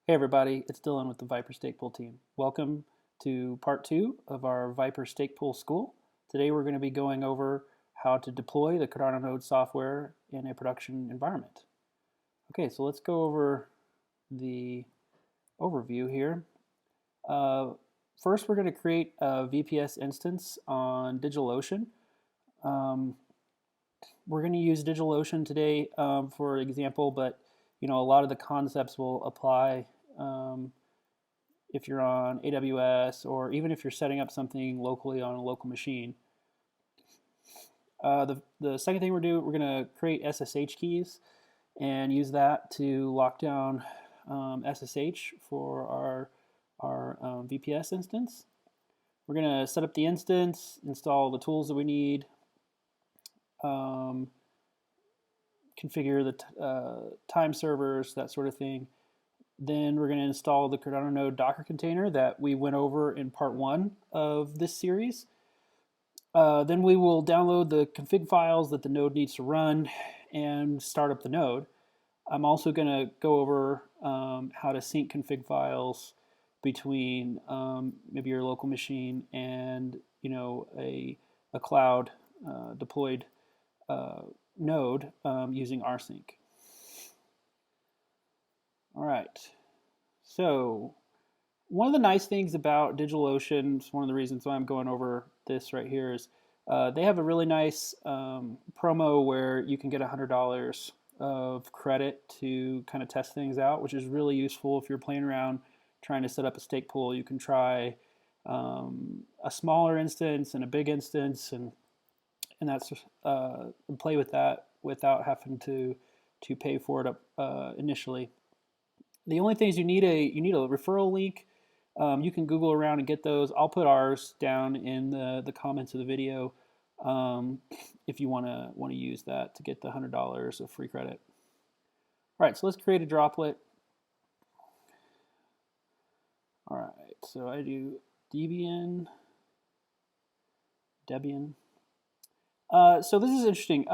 Hey everybody, it's Dylan with the Viper Stake Pool team. Welcome to part 2 of our Viper Stake Pool School. Today we're going to be going over how to deploy the Cardano-Node software in a production environment. Okay, so let's go over the overview here. First we're going to create a VPS instance on DigitalOcean. We're going to use DigitalOcean today for example, but a lot of the concepts will apply if you're on AWS or even if you're setting up something locally on a local machine. The second thing we're going to create SSH keys and use that to lock down SSH for our VPS instance. We're going to set up the instance, install the tools that we need, configure the time servers, that sort of thing. Then we're going to install the Cardano-Node Docker container that we went over in part 1 of this series. Then we will download the config files that the node needs to run and start up the node. I'm also going to go over how to sync config files between maybe your local machine and a cloud deployed node using rsync. All right, so one of the nice things about DigitalOcean, one of the reasons why I'm going over this right here, is they have a really nice promo where you can get $100 of credit to kind of test things out, which is really useful if you're playing around trying to set up a stake pool. You can try a smaller instance and a big instance, and that's and play with that without having to pay for it initially. The only things you need a referral link. You can Google around and get those. I'll put ours down in the comments of the video if you want to use that to get the $100 of free credit. All right, so let's create a droplet. All right, so I do debian. So this is interesting.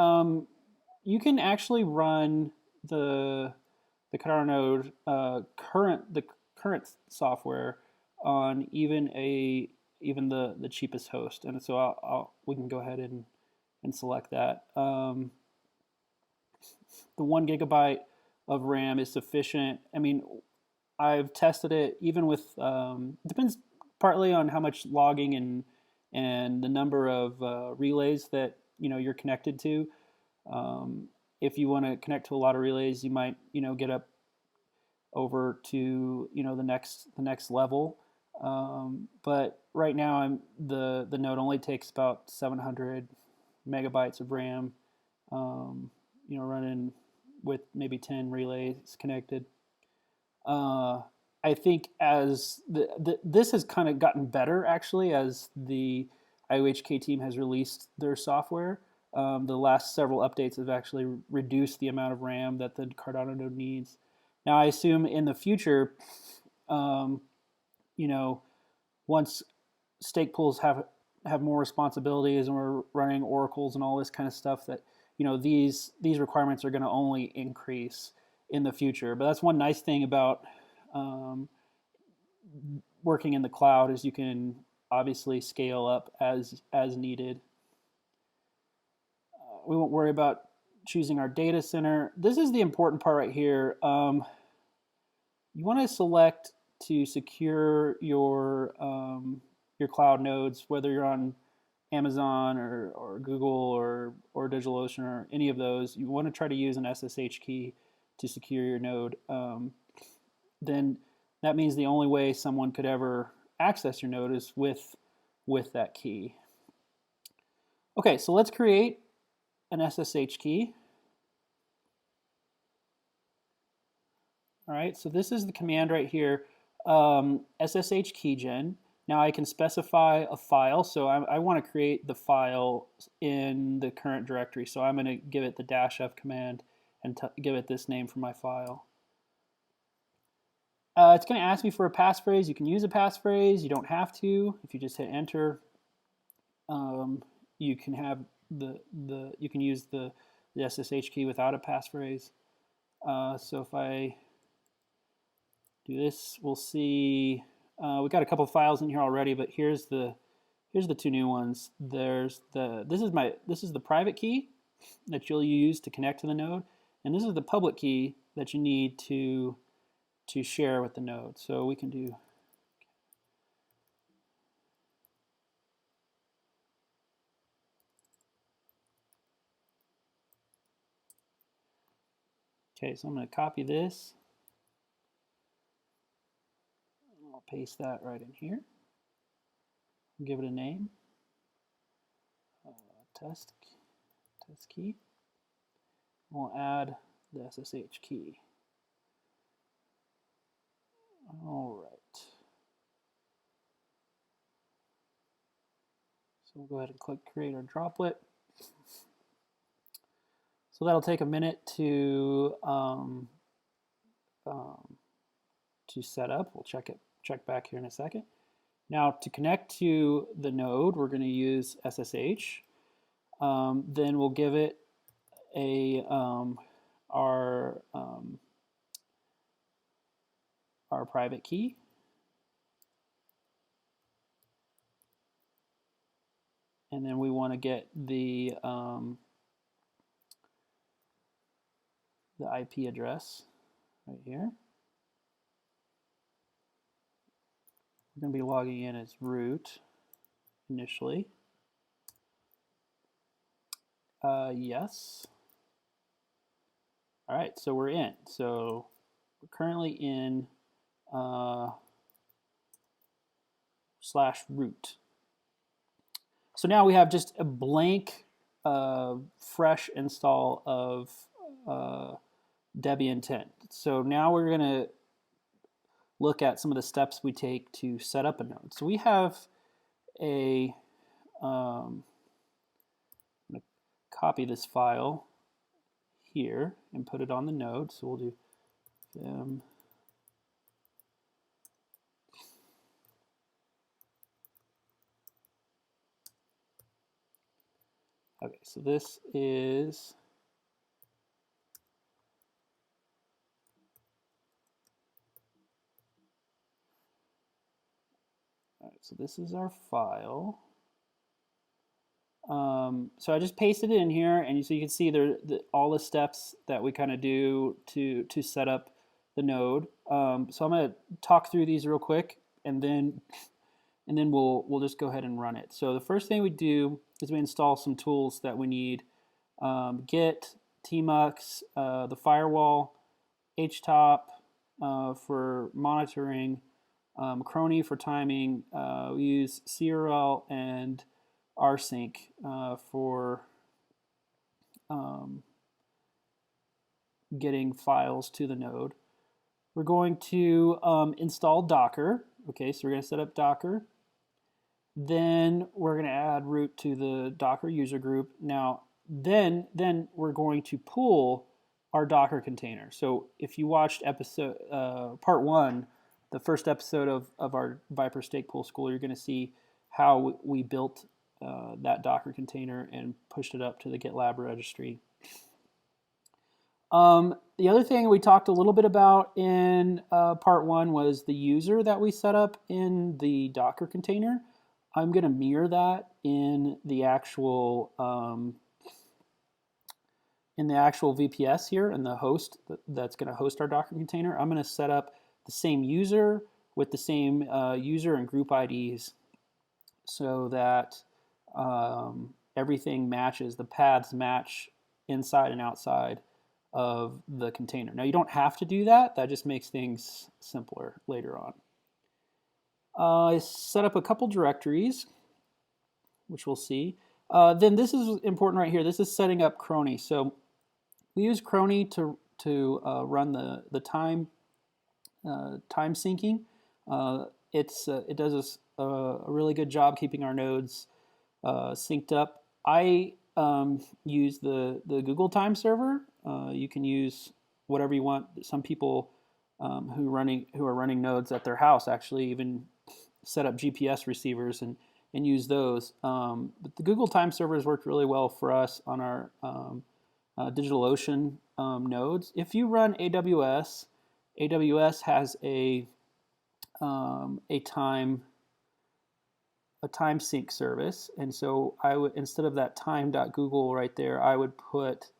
You can actually run the Cardano-Node current software on even the cheapest host, and so we can go ahead and select that. The 1 GB of RAM is sufficient. I mean, I've tested it even with depends partly on how much logging and the number of relays that you're connected to. If you want to connect to a lot of relays, you might get up over to the next level. But right now the node only takes about 700 megabytes of RAM. Running with maybe 10 relays connected. I think as this has kind of gotten better actually as the IOHK team has released their software. The last several updates have actually reduced the amount of RAM that the Cardano node needs. Now, I assume in the future, once stake pools have more responsibilities and we're running oracles and all this kind of stuff, that these requirements are going to only increase in the future. But that's one nice thing about working in the cloud is you can obviously scale up as needed. We won't worry about choosing our data center. This is the important part right here. You want to select to secure your cloud nodes, whether you're on Amazon or Google or DigitalOcean or any of those. You want to try to use an SSH key to secure your node. Then that means the only way someone could ever access your node is with that key. Okay, so let's create an SSH key. All right, so this is the command right here, SSH keygen. Now I can specify a file, so I want to create the file in the current directory. So I'm going to give it the -f command and give it this name for my file. It's going to ask me for a passphrase. You can use a passphrase. You don't have to. If you just hit enter, you can have you can use the SSH key without a passphrase. So if I do this, we'll see we got a couple files in here already, but here's the two new ones. This is the private key that you'll use to connect to the node, and this is the public key that you need to share with the node. So we can do okay, so I'm going to copy this. I'll paste that right in here. Give it a name. Test key. We'll add the SSH key. All right. So we'll go ahead and click create our droplet. So that'll take a minute to set up. We'll check back here in a second. Now to connect to the node, we're going to use SSH. Then we'll give it our private key. And then we want to get the IP address right here. We're going to be logging in as root initially. Yes. All right, so we're in. So we're currently in /root. So now we have just a blank, fresh install of Debian 10. So now we're going to look at some of the steps we take to set up a node. So we have a, I'm going to copy this file here and put it on the node. So we'll do vim. Okay, so this is so this is our file. So I just pasted it in here, and so you can see all the steps that we kind of do to set up the node. So I'm going to talk through these real quick, and then we'll just go ahead and run it. So the first thing we do is we install some tools that we need: Git, tmux, the firewall, htop for monitoring, crony for timing. We use CRL and rsync for getting files to the node. We're going to install Docker. Okay, so we're going to set up Docker. Then we're going to add root to the Docker user group. Now, then we're going to pull our Docker container. So if you watched part 1, the first episode of our Viper Stake Pool School, you're going to see how we built that Docker container and pushed it up to the GitLab registry. The other thing we talked a little bit about in part 1 was the user that we set up in the Docker container. I'm going to mirror that in the actual VPS here, in the host that's going to host our Docker container. I'm going to set up the same user with the same user and group IDs so that everything matches, the paths match inside and outside of the container. Now you don't have to do that. That just makes things simpler later on. I set up a couple directories, which we'll see. Then this is important right here. This is setting up crony. So we use crony to run the time syncing. It does a really good job keeping our nodes synced up. I use the Google time server. You can use whatever you want. Some people who are running nodes at their house actually even set up GPS receivers and use those. But the Google time servers worked really well for us on our DigitalOcean nodes. If you run AWS AWS has a time sync service, and so I would, instead of that time.google right there, I would put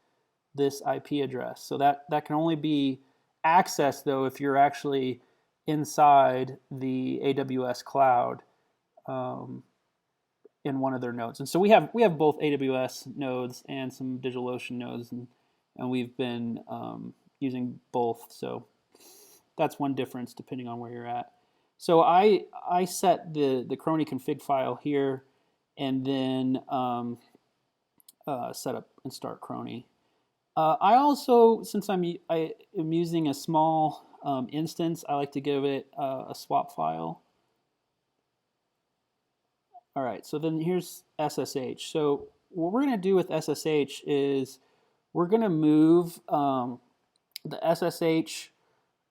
this IP address. So that can only be accessed though if you're actually inside the AWS cloud in one of their nodes. And so we have both AWS nodes and some DigitalOcean nodes, and we've been using both. So that's one difference depending on where you're at. So I set the crony config file here, and then set up and start crony. I also, since I am using a small instance, I like to give it a swap file. All right, so then here's SSH. So what we're going to do with SSH is we're going to move the SSH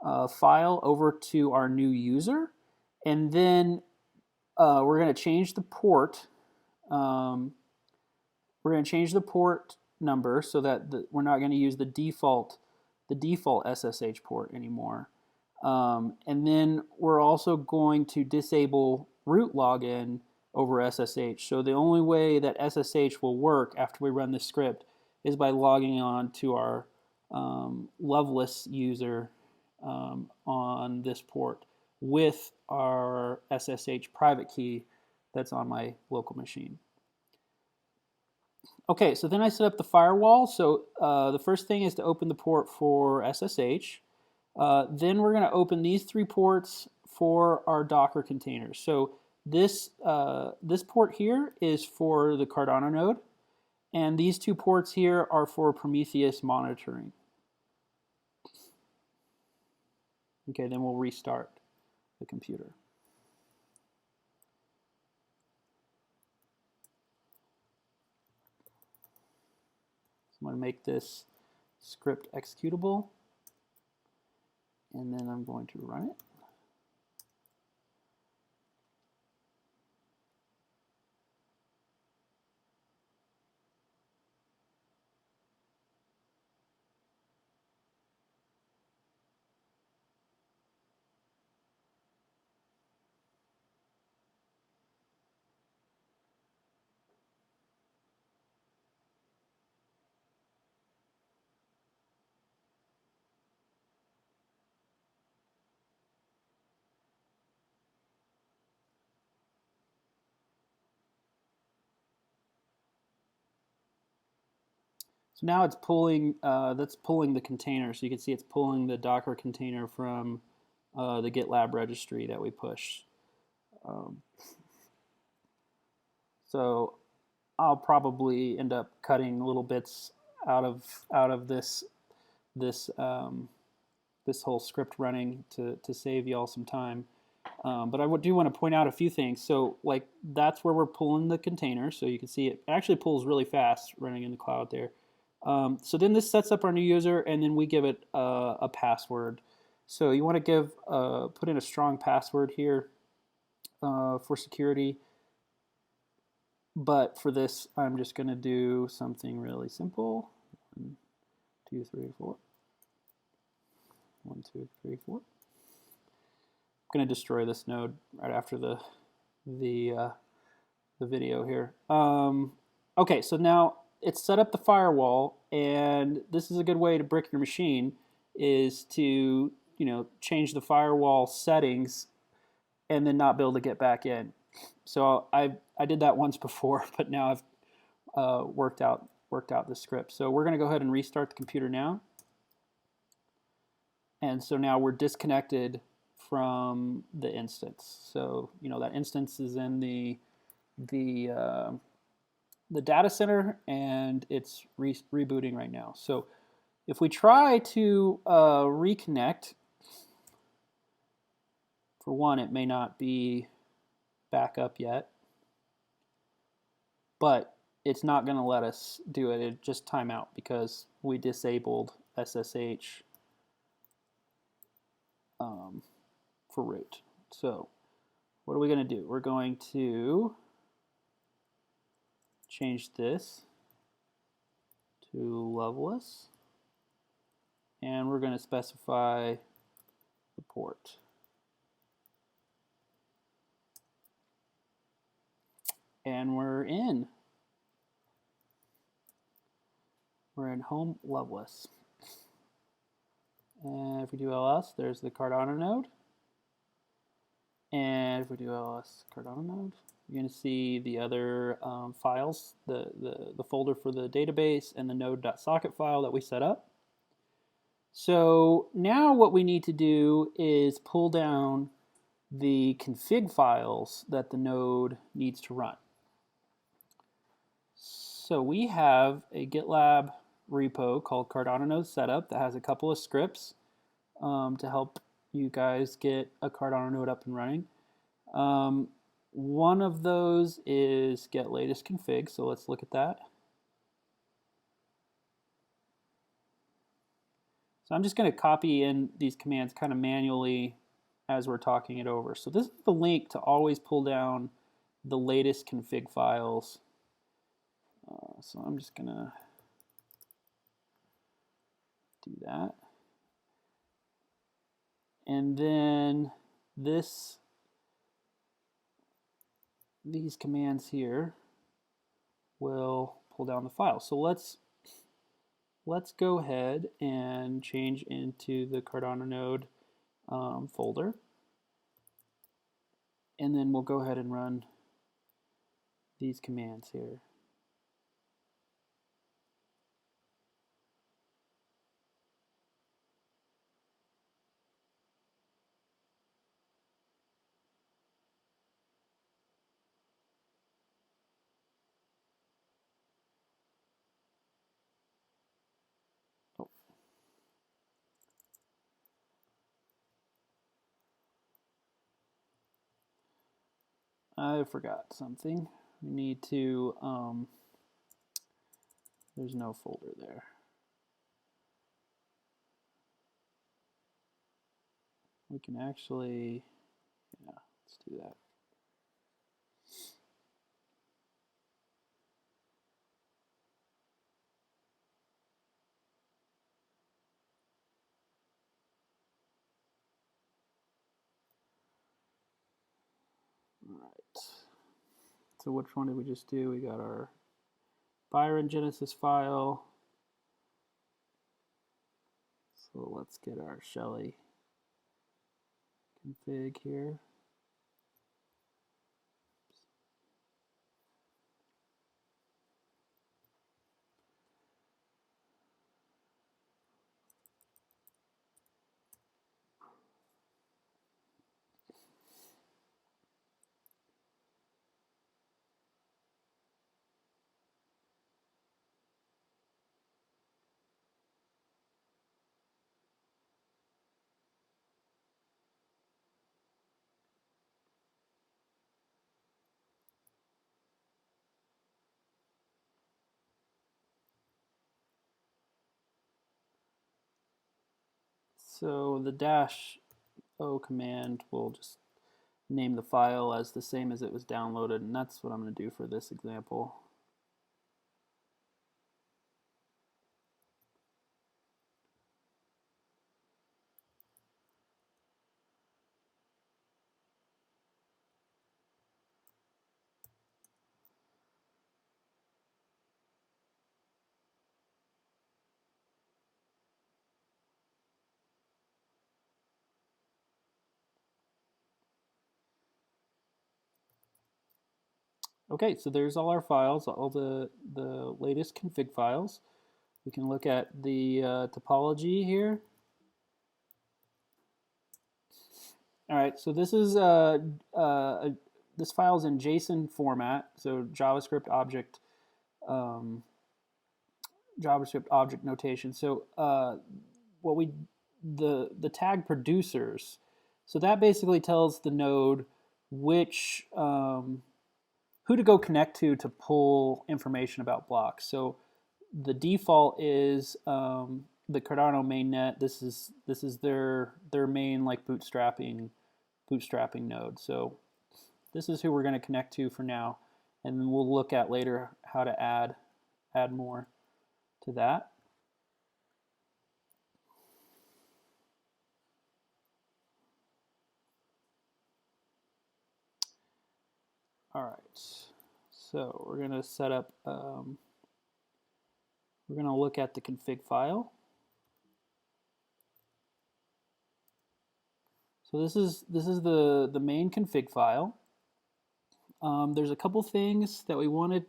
file over to our new user, and then we're going to change the port. We're going to change the port number so that we're not going to use the default SSH port anymore. And then we're also going to disable root login over SSH. So the only way that SSH will work after we run this script is by logging on to our Loveless user on this port with our SSH private key that's on my local machine. Okay, so then I set up the firewall. So the first thing is to open the port for SSH. Then we're going to open these 3 ports for our Docker containers. So this port here is for the Cardano-Node, and these 2 ports here are for Prometheus monitoring. Okay, then we'll restart the computer. I'm going to make this script executable, and then I'm going to run it. So now it's pulling, that's pulling the container. So you can see it's pulling the Docker container from the GitLab registry that we pushed. So I'll probably end up cutting little bits out of this whole script running to save y'all some time. But I do want to point out a few things. So like that's where we're pulling the container. So you can see it actually pulls really fast running in the cloud there. So then this sets up our new user, and then we give it a password. So you want to put in a strong password here for security. But for this, I'm just going to do something really simple. 1, 2, 3, 4. 1, 2, 3, 4. I'm going to destroy this node right after the video here. Okay, so now it's set up the firewall, and this is a good way to brick your machine, is to change the firewall settings and then not be able to get back in. So I did that once before, but now I've worked out the script. So we're going to go ahead and restart the computer now. And so now we're disconnected from the instance. So that instance is in the data center, and it's rebooting right now. So if we try to reconnect, for one, it may not be back up yet, but it's not going to let us do it. It just time out because we disabled SSH for root. So what are we going to do? We're going to change this to Loveless, and we're going to specify support. And we're in. We're in home Loveless. And if we do ls, there's the Cardano-Node. And if we do ls Cardano-Node, you're going to see the other files, the folder for the database and the node.socket file that we set up. So now what we need to do is pull down the config files that the node needs to run. So we have a GitLab repo called Cardano-Node Setup that has a couple of scripts to help you guys get a Cardano-Node up and running. One of those is get latest config, so let's look at that. So I'm just going to copy in these commands kind of manually as we're talking it over. So this is the link to always pull down the latest config files. So I'm just going to do that. And then these commands here will pull down the file. So let's go ahead and change into the Cardano-Node folder. And then we'll go ahead and run these commands here. I forgot something. We need to, there's no folder there. We can actually, yeah, let's do that. All right. So which one did we just do? We got our Byron Genesis file. So let's get our Shelly config here. So the -o command will just name the file as the same as it was downloaded, and that's what I'm going to do for this example. Okay, so there's all our files, all the latest config files. We can look at the topology here. All right, so this is this file is in JSON format, so JavaScript object notation. So the tag producers. So that basically tells the node which who to go connect to pull information about blocks. So the default is the Cardano mainnet. This is their main like bootstrapping node. So this is who we're going to connect to for now, and then we'll look at later how to add more to that. All right, so we're going to set up, we're going to look at the config file. So this is the main config file. There's a couple things that we want to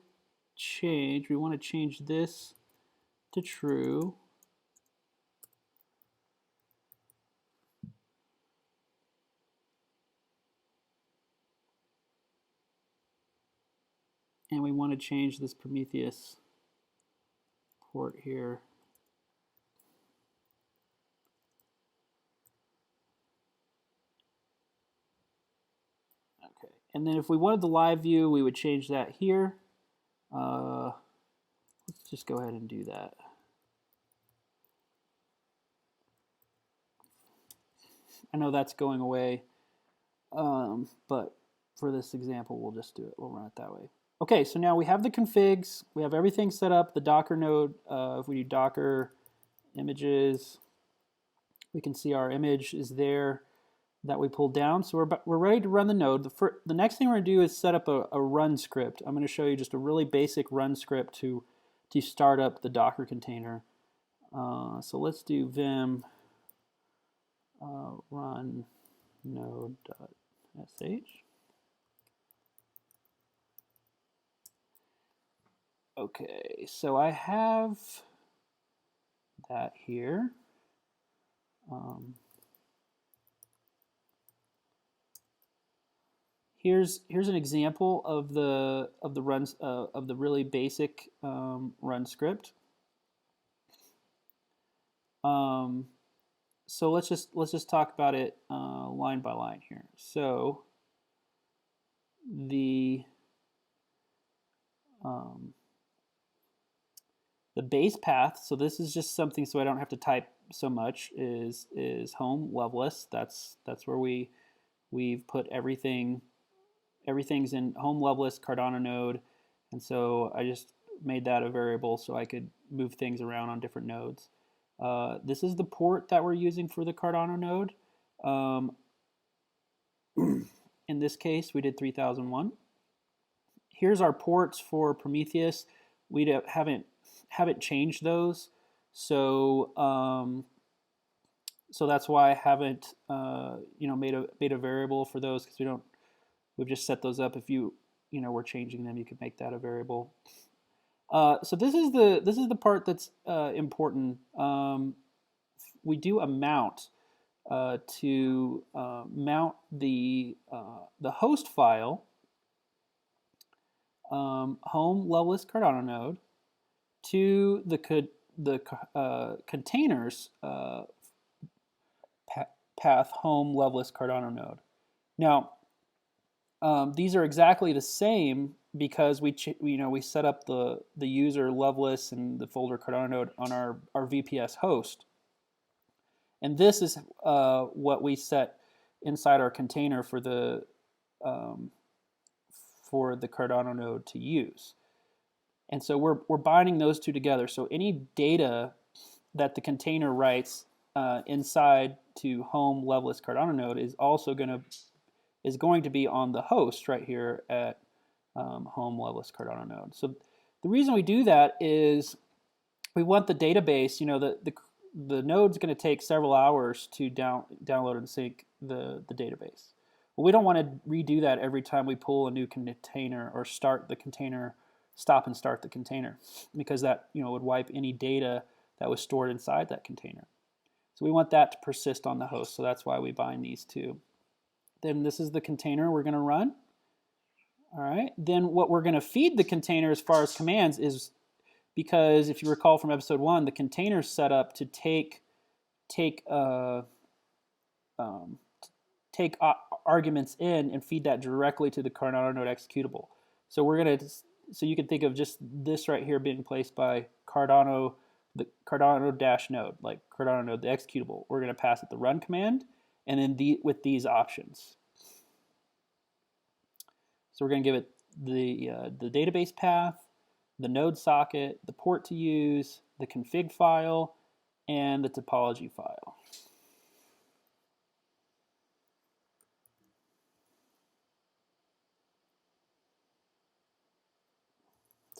change. We want to change this to true. And we want to change this Prometheus port here. Okay, and then if we wanted the live view, we would change that here. Let's just go ahead and do that. I know that's going away, but for this example, we'll just do it. We'll run it that way. Okay, so now we have the configs. We have everything set up. The Docker node, if we do Docker images, we can see our image is there that we pulled down. So we're ready to run the node. The next thing we're going to do is set up a run script. I'm going to show you just a really basic run script to start up the Docker container. So let's do vim run node.sh. Okay, so I have that here. Here's an example of the runs of the really basic run script. So let's just talk about it line by line here. So the base path, so this is just something so I don't have to type so much, is home loveless. That's where we've put everything's in home loveless Cardano-Node, and so I just made that a variable so I could move things around on different nodes. This is the port that we're using for the Cardano-Node. In this case, we did 3001. Here's our ports for Prometheus. We haven't changed those, so so that's why I haven't made a variable for those, because we've just set those up. If we're changing them, you could make that a variable. So this is the part that's important. We do a mount to mount the host file, home loveless Cardano node, to the containers path home loveless Cardano node. Now, these are exactly the same because we set up the user loveless and the folder Cardano node on our VPS host, and this is what we set inside our container for the Cardano node to use. And so we're binding those two together. So any data that the container writes inside to home loveless Cardano node is also going to be on the host right here at home loveless Cardano node. So the reason we do that is we want the database. The node's going to take several hours to download and sync the database. Well, we don't want to redo that every time we pull a new container or stop and start the container, because that would wipe any data that was stored inside that container. So we want that to persist on the host, so that's why we bind these two. Then this is the container we're going to run. All right. Then what we're going to feed the container as far as commands is, because if you recall from episode 1, the container is set up to take arguments in and feed that directly to the Cardano node executable. So you can think of just this right here being placed by Cardano, the Cardano-Node, like Cardano node, the executable. We're going to pass it the run command, and then with these options. So we're going to give it the database path, the node socket, the port to use, the config file, and the topology file.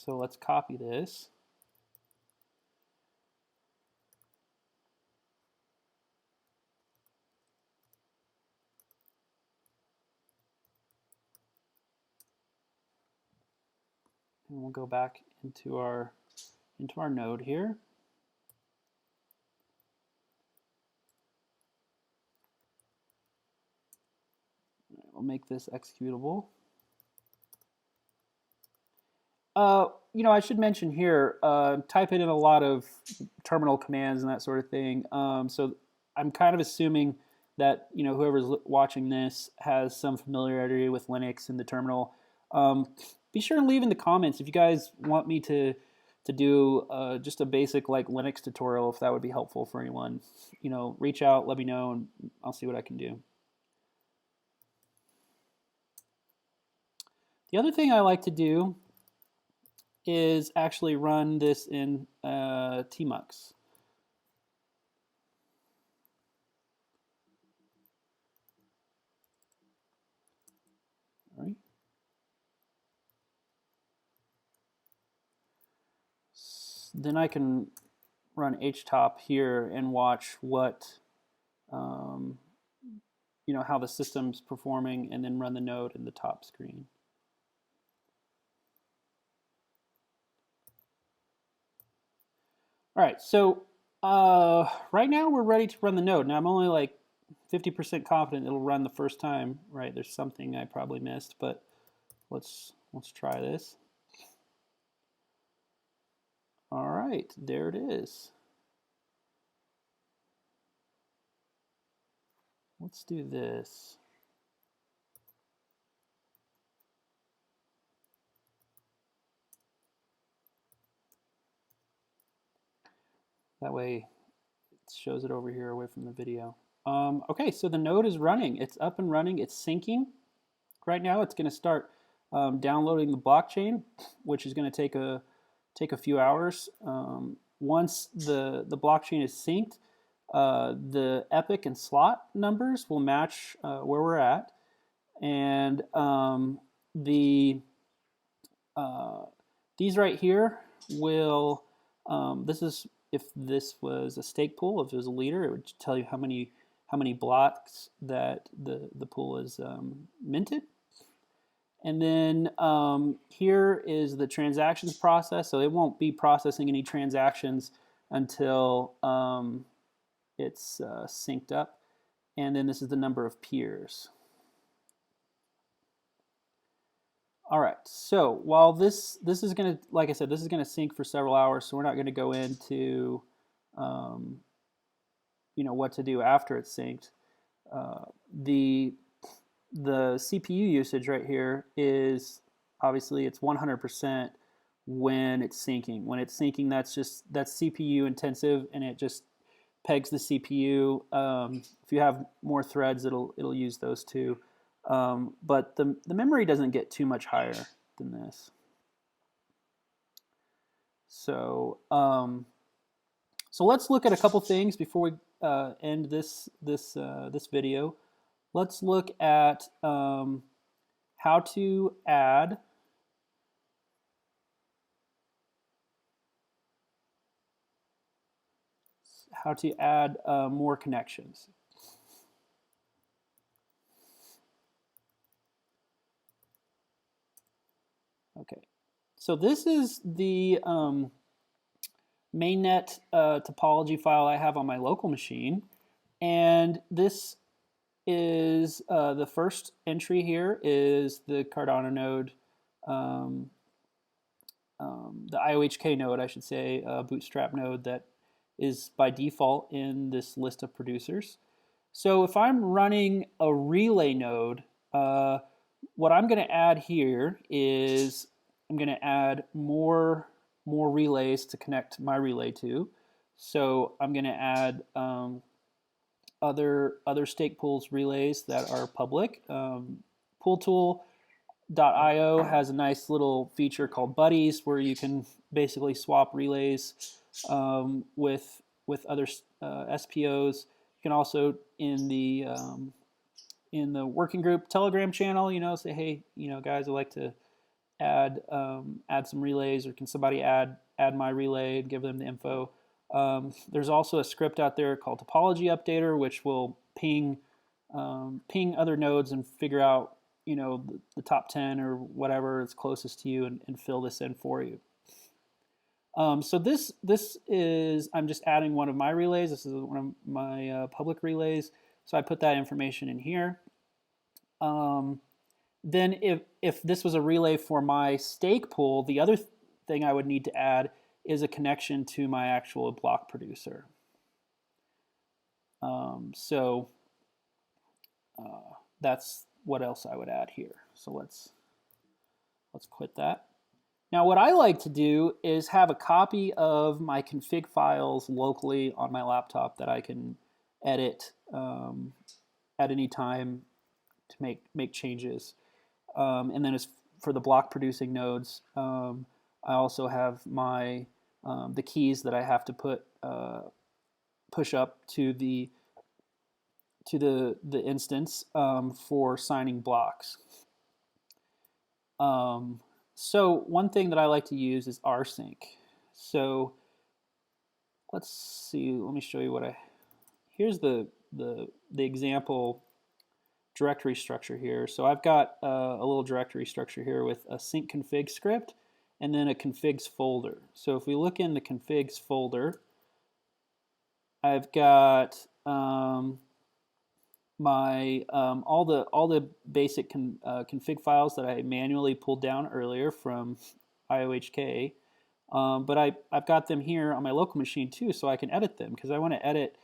So let's copy this. And we'll go back into our node here. We'll make this executable. You know, I should mention here, typing in a lot of terminal commands and that sort of thing. So I'm kind of assuming that, you know, whoever's watching this has some familiarity with Linux and the terminal. Be sure and leave in the comments if you guys want me to do just a basic like Linux tutorial, if that would be helpful for anyone. You know, reach out, let me know, and I'll see what I can do. The other thing I like to do is actually run this in tmux. All right. Then I can run htop here and watch what, you know, how the system's performing, and then run the node in the top screen. All right, so right now we're ready to run the node. Now I'm only like 50% confident it'll run the first time, right? There's something I probably missed, but let's try this. All right, there it is. Let's do this. That way it shows it over here away from the video. Okay, so the node is running. It's up and running. It's syncing. Right now it's going to start downloading the blockchain, which is going to take a few hours. Once the blockchain is synced, the epoch and slot numbers will match where we're at, and these right here will, this is if this was a stake pool. If it was a leader, it would tell you how many blocks that the pool is minted. And then here is the transactions process. So it won't be processing any transactions until it's synced up. And then this is the number of peers. All right, so while this is going to, like I said, this is going to sync for several hours, so we're not going to go into, you know, what to do after it's synced. The CPU usage right here is obviously it's 100% when it's syncing. When it's syncing, that's CPU intensive, and it just pegs the CPU. If you have more threads, it'll use those too. But the memory doesn't get too much higher than this. So so let's look at a couple things before we end this video. Let's look at how to add more connections. Okay, so this is the mainnet topology file I have on my local machine, and this is the first entry here is the Cardano-Node, the IOHK node, I should say, bootstrap node that is by default in this list of producers. So if I'm running a relay node, what I'm going to add here is I'm going to add more relays to connect my relay to. So I'm going to add other stake pools relays that are public. Pooltool.io has a nice little feature called buddies, where you can basically swap relays with other SPOs. You can also in the working group Telegram channel, you know, say, hey, you know, guys, I'd like to add some relays, or can somebody add my relay and give them the info. There's also a script out there called topology updater, which will ping other nodes and figure out, you know, the top 10 or whatever is closest to you, and fill this in for you. So this is, I'm just adding one of my relays. This is one of my public relays. So I put that information in here. Then if this was a relay for my stake pool, the other thing I would need to add is a connection to my actual block producer. That's what else I would add here. So let's quit that. Now what I like to do is have a copy of my config files locally on my laptop that I can edit at any time to make changes. And then as for the block producing nodes, I also have my the keys that I have to push up to the instance for signing blocks. So one thing that I like to use is rsync. So let's see. Let me show you here's the example directory structure here. So I've got a little directory structure here with a sync config script and then a configs folder. So if we look in the configs folder, I've got my all the basic config files that I manually pulled down earlier from IOHK, but I've got them here on my local machine too, so I can edit them because I want to edit,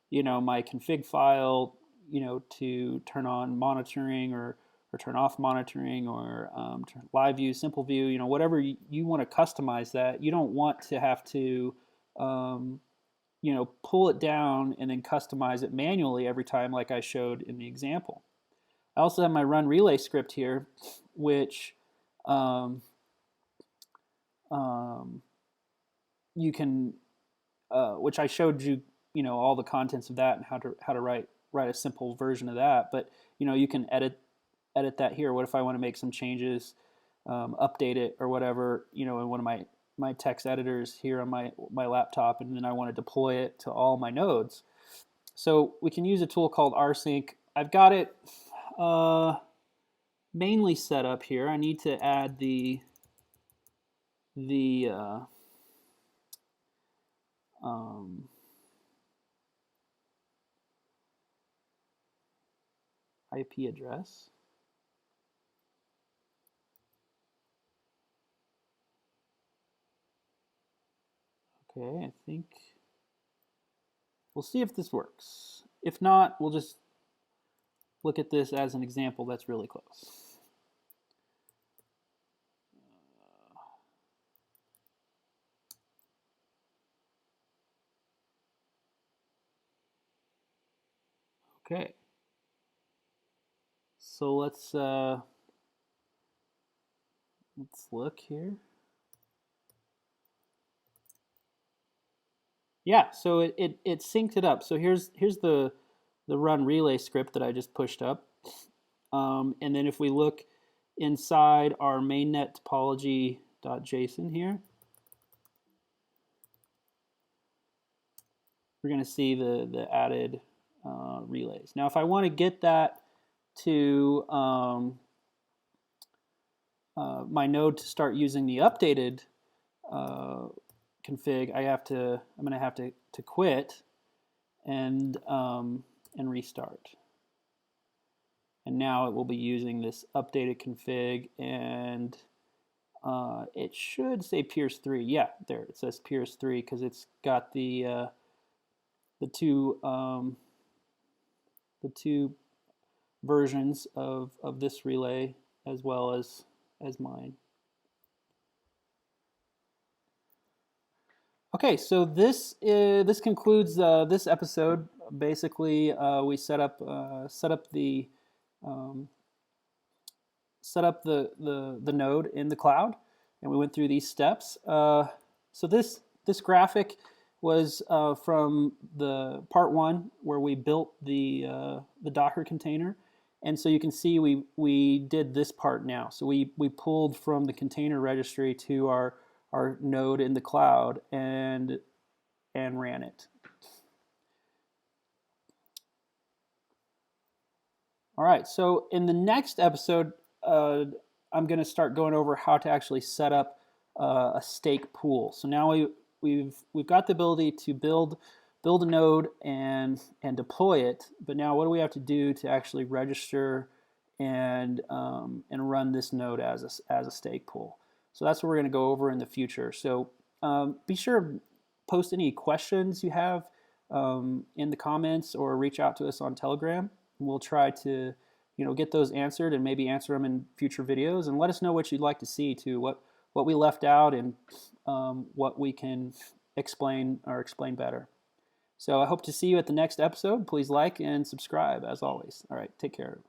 you know, my config file, you know, to turn on monitoring or turn off monitoring, or live view, simple view, you know, whatever you want to customize that. You don't want to have to you know, pull it down and then customize it manually every time like I showed in the example. I also have my run relay script here, which you can, which I showed you, you know, all the contents of that and how to write a simple version of that. But you know, you can edit that here. What if I want to make some changes, update it or whatever, you know, in one of my text editors here on my laptop, and then I want to deploy it to all my nodes. So we can use a tool called rsync. I've got it mainly set up here. I need to add the IP address. Okay, I think we'll see if this works. If not, we'll just look at this as an example that's really close. Okay, so let's look here. Yeah, so it synced it up. So here's the run relay script that I just pushed up, and then if we look inside our mainnet topology.json here, we're going to see the added relays. Now, if I want to get that to my node to start using the updated config, I'm going to have to quit and restart. And now it will be using this updated config, and it should say Pierce 3. Yeah, there it says Pierce 3 because it's got the two versions of this relay as well as mine. Okay, so this concludes this episode. Basically, we set up the node in the cloud, and we went through these steps. So this graphic was from the part 1 where we built the Docker container, And so you can see we did this part now. So we pulled from the container registry to our node in the cloud and ran it. All right, so in the next episode, I'm going to start going over how to actually set up a stake pool. So now we've got the ability to build a node and deploy it, but now what do we have to do to actually register and run this node as a stake pool? So that's what we're going to go over in the future. So be sure to post any questions you have in the comments or reach out to us on Telegram. We'll try to get those answered and maybe answer them in future videos, and let us know what you'd like to see too, what we left out and what we can explain better. So I hope to see you at the next episode. Please like and subscribe as always. All right, take care.